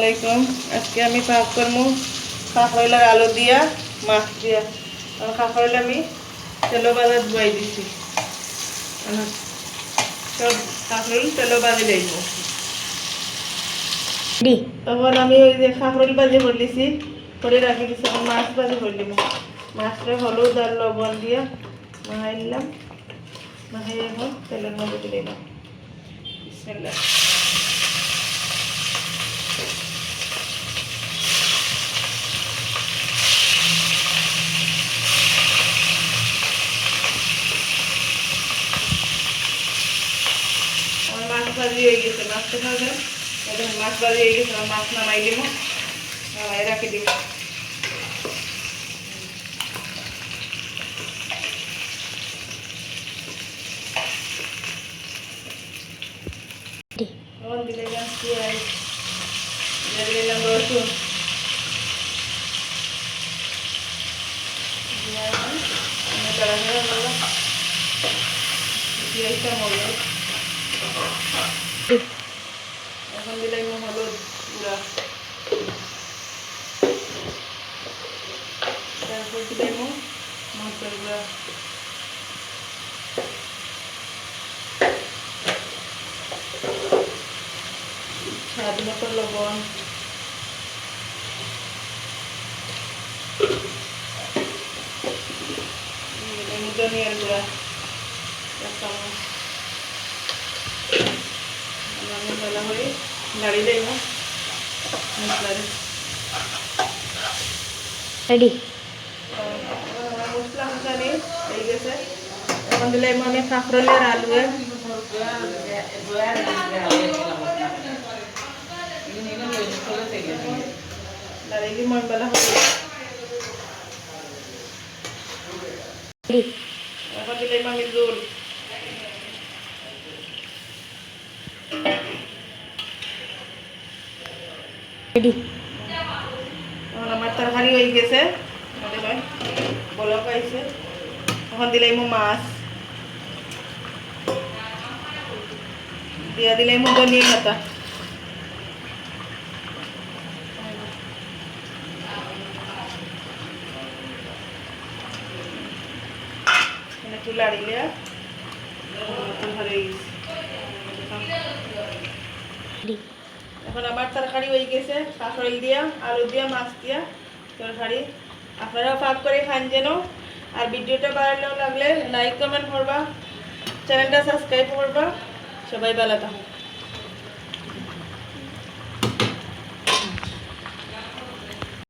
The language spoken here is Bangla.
আলাইকুম। আজকে আমি পাক করবো কাঁকরোলের আলু দিয়া মাছ দিয়া। কাঁকরোল আমি তেলো বাজার ধুয়াই দিছি, সব কাঁকরোল তেলো বাজে যাইব। তখন আমি ওই যে কাঁকরোল বাজে করলিছি করে রাখি দিছি, মাছ বাজে করলিম। মাছটা হলুদ আর লবণ দিয়া মাখাই নিলাম, মাখাই এখন তেলের মধ্যে দিয়ে দিলাম। বিসমিল্লাহ। মাছ ভাজি হয়ে গেছে, মাছটা খাবেন এখন। মাছ ভাজি হয়ে গেছে, মাছ নামাই দিব, নামাই রাখি দিব। এখন দিলে পেঁয়াজ, দিলাম রসুন, পেঁয়াজটা মরল। এখন দিলাম হলুদ গুঁড়া, তারপর দিলাম মশলার গুঁড়া, স্বাদ মতো লবণ, ধনিয়ার গুঁড়া এক চামচ। আমি ভালো করে নাড়ি দেব মশলার রেডি। মশলা মশানি হয়ে গেছে। এখন দিলাম আমি কাঁকরোলের আলু, নাড়ি মন বেলা হবে। এখন দিলাম আমি জোল, এখন আমার তরকারি হয়ে গেছে, বলক আইছে। এখন দিলাম মাছ দিয়া, দিলাম ধনিয়া পাতা, একটু লাড়িলে এখন আমার তরকারি হয়ে গেছে, কাঁকরোল দিয়া আলু দিয়া মাছ দিয়া তরকারি। আপনারাও পাক করে খান যেন। আর ভিডিওটা ভালো লাগলে লাইক কমেন্ট করবা, চ্যানেলটা সাবস্ক্রাইব করবা। সবাই ভালো থাকুন।